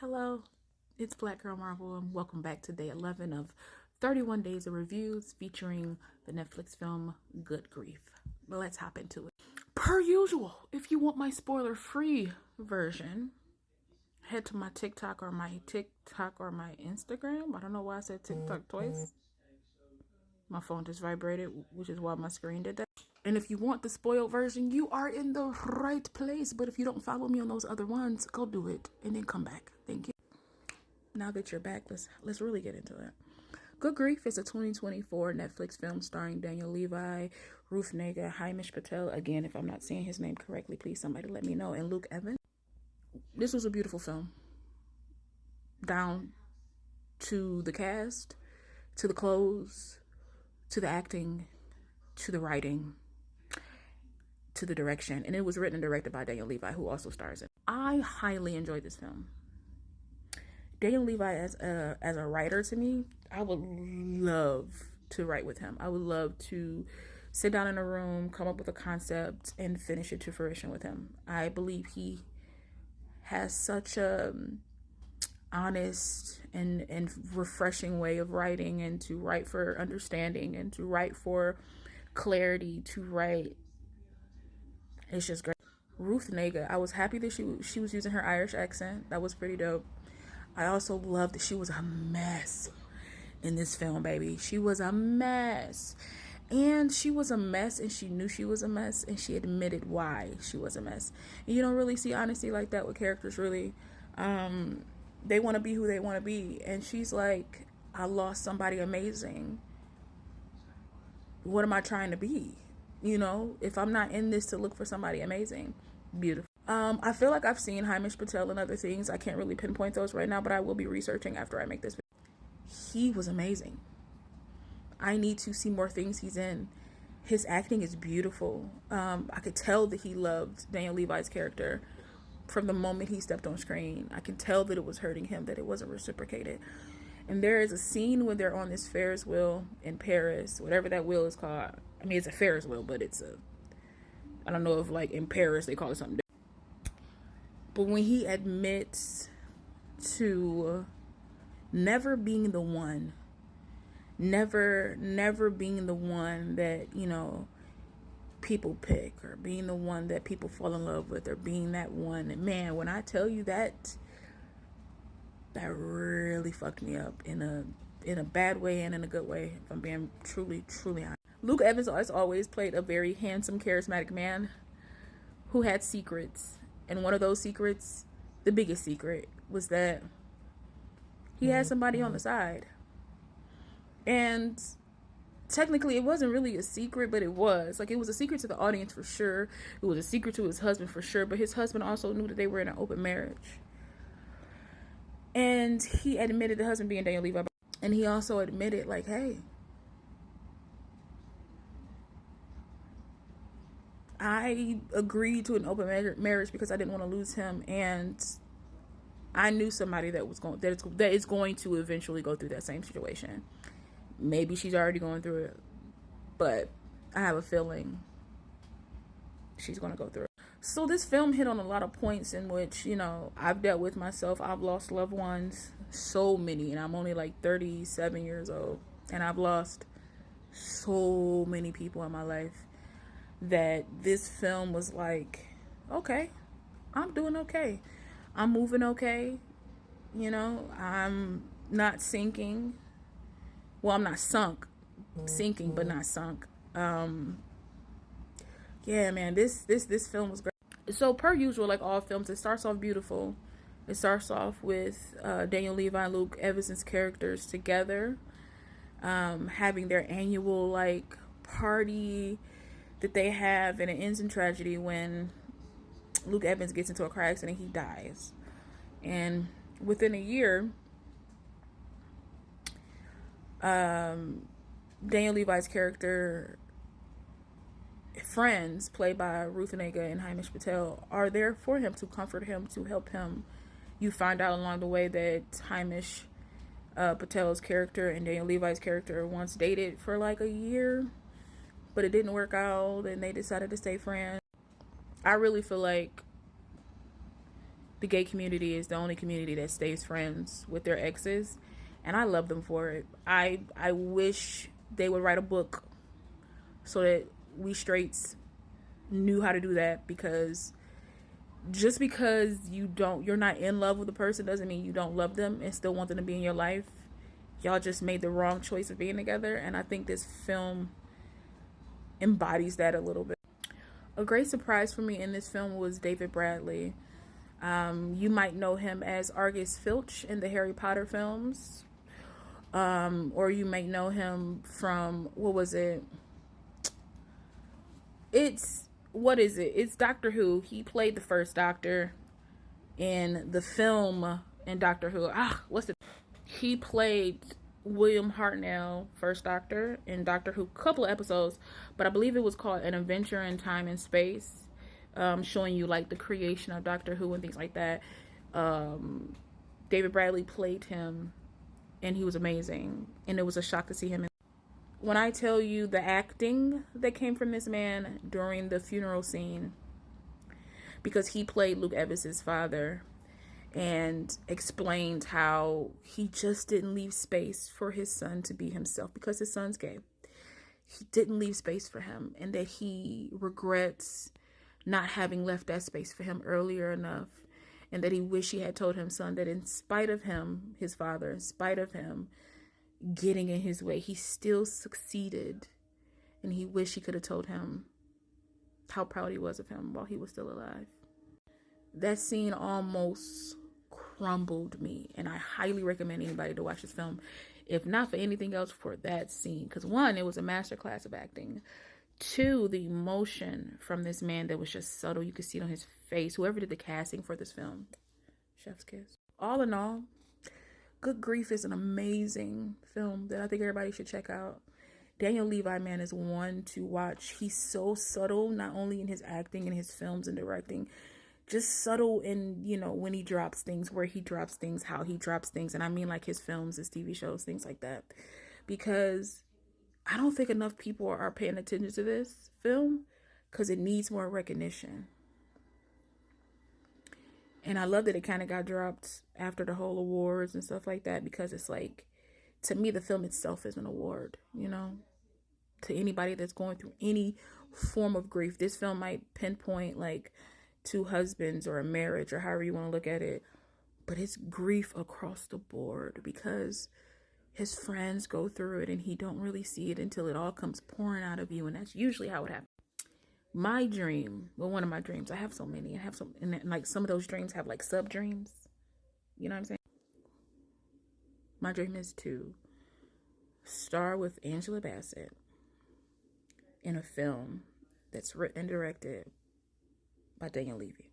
Hello, it's Blackgirlmarvel, and welcome back to day 11 of 31 days of reviews featuring the Netflix film Good Grief. Let's hop into it. Per usual, if you want my spoiler-free version, head to my TikTok or my Instagram. I don't know why I said TikTok twice. My phone just vibrated, which is why my screen did that. And if you want the spoiled version, you are in the right place. But if you don't follow me on those other ones, go do it and then come back. Thank you. Now that you're back, let's really get into it. Good Grief is a 2024 Netflix film starring Daniel Levi, Ruth Negga, Hamish Patel. Again, if I'm not saying his name correctly, please somebody let me know. And Luke Evans. This was a beautiful film. Down to the cast, to the clothes, to the acting, to the writing, to the direction. And it was written and directed by Daniel Levi, who also stars in it. I highly enjoyed this film. Daniel Levi as a writer, to me, I would love to write with him. I would love to sit down in a room, come up with a concept, and finish it to fruition with him. I believe he has such a honest and refreshing way of writing, and to write for understanding, and to write for clarity, to write. It's just great. Ruth Negga, I was happy that she was using her Irish accent. That was pretty dope. I also loved that she was a mess in this film, baby. She was a mess. And she was a mess, and she knew she was a mess, and she admitted why she was a mess. And you don't really see honesty like that with characters, really. They want to be who they want to be. And she's like, I lost somebody amazing. What am I trying to be? You know, if I'm not in this to look for somebody amazing. Beautiful. I feel like I've seen Hamish Patel and other things. I can't really pinpoint those right now, but I will be researching after I make this video. He was amazing. I need to see more things he's in. His acting is beautiful. I could tell that he loved Daniel Levi's character from the moment he stepped on screen. I can tell that it was hurting him, that it wasn't reciprocated. And there is a scene when they're on this Ferris wheel in Paris, whatever that wheel is called. I mean, it's a Ferris wheel, but I don't know if like in Paris they call it something different. But when he admits to never being the one, never being the one that, you know, people pick, or being the one that people fall in love with, or being that one, and man, when I tell you that really fucked me up in a bad way and in a good way, if I'm being truly honest. Luke Evans has always played a very handsome, charismatic man who had secrets. And one of those secrets, the biggest secret, was that he had somebody on the side. And technically it wasn't really a secret, but it was. Like, it was a secret to the audience for sure. It was a secret to his husband for sure. But his husband also knew that they were in an open marriage. And he admitted, the husband being Daniel Levi. And he also admitted, like, hey, I agreed to an open marriage because I didn't want to lose him, and I knew somebody that is going to eventually go through that same situation. Maybe she's already going through it, but I have a feeling she's going to go through it. So this film hit on a lot of points in which, you know, I've dealt with myself. I've lost loved ones, so many, and I'm only like 37 years old, and I've lost so many people in my life, that this film was like, okay, I'm doing okay. I'm moving okay. You know, I'm not sinking. Well, I'm not sunk. Sinking, but not sunk. Yeah, man, this film was great. So per usual, like all films, it starts off beautiful. It starts off with Daniel Levi and Luke Evans' characters together, having their annual like party that they have, and it ends in tragedy when Luke Evans gets into a car accident and he dies. And within a year, Daniel Levi's character friends, played by Ruth Negga and Hamish Patel, are there for him, to comfort him, to help him. You find out along the way that Hamish Patel's character and Daniel Levi's character once dated for like a year, but it didn't work out, and they decided to stay friends. I really feel like the gay community is the only community that stays friends with their exes, and I love them for it. I wish they would write a book so that we straights knew how to do that, because just because you're not in love with a person doesn't mean you don't love them and still want them to be in your life. Y'all just made the wrong choice of being together, and I think this film embodies that a little bit. A great surprise for me in this film was David Bradley. You might know him as Argus Filch in the Harry Potter films, or you might know him from, what was it? It's Doctor Who. He played the first Doctor in the film in Doctor Who. He played William Hartnell, first Doctor in Doctor Who, couple of episodes, but I believe it was called An Adventure in Time and Space, showing you like the creation of Doctor Who and things like that. David Bradley played him, and he was amazing, and it was a shock to see him. When I tell you the acting that came from this man during the funeral scene, because he played Luke Evans' father and explained how he just didn't leave space for his son to be himself because his son's gay. He didn't leave space for him, and that he regrets not having left that space for him earlier enough, and that he wished he had told his son that in spite of him, his father, in spite of him getting in his way, he still succeeded, and he wished he could have told him how proud he was of him while he was still alive. That scene almost crumbled me, and I highly recommend anybody to watch this film, if not for anything else, for that scene, because one, it was a masterclass of acting. Two, the emotion from this man that was just subtle, you could see it on his face. Whoever did the casting for this film, chef's kiss. All in all, Good Grief is an amazing film that I think everybody should check out. Daniel Levi, man, is one to watch. He's so subtle, not only in his acting and his films and directing, just subtle in, when he drops things, where he drops things, how he drops things. And I mean like his films, his TV shows, things like that. Because I don't think enough people are paying attention to this film, because it needs more recognition. And I love that it kind of got dropped after the whole awards and stuff like that, because it's like, to me, the film itself is an award, to anybody that's going through any form of grief. This film might pinpoint like two husbands or a marriage or however you want to look at it, but it's grief across the board, because his friends go through it and he don't really see it until it all comes pouring out of you. And that's usually how it happens. My dream, one of my dreams, I have so many, and like some of those dreams have like sub dreams, you know what I'm saying? My dream is to star with Angela Bassett in a film that's written and directed by Daniel Levy.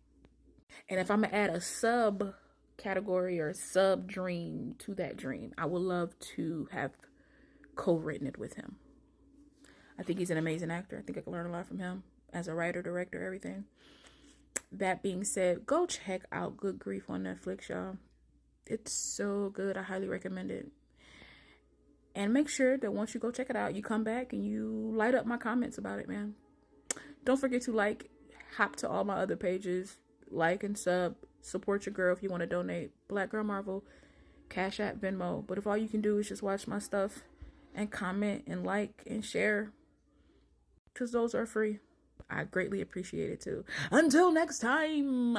And if I'm gonna add a sub category or a sub dream to that dream, I would love to have co-written it with him. I think he's an amazing actor. I think I can learn a lot from him as a writer, director, everything. That being said, go check out Good Grief on Netflix, y'all. It's so good. I highly recommend it. And make sure that once you go check it out, you come back and you light up my comments about it, man. Don't forget to hop to all my other pages, like and support your girl if you want to donate. Blackgirlmarvel, CashApp, Venmo. But if all you can do is just watch my stuff and comment and like and share, because those are free, I greatly appreciate it too. Until next time.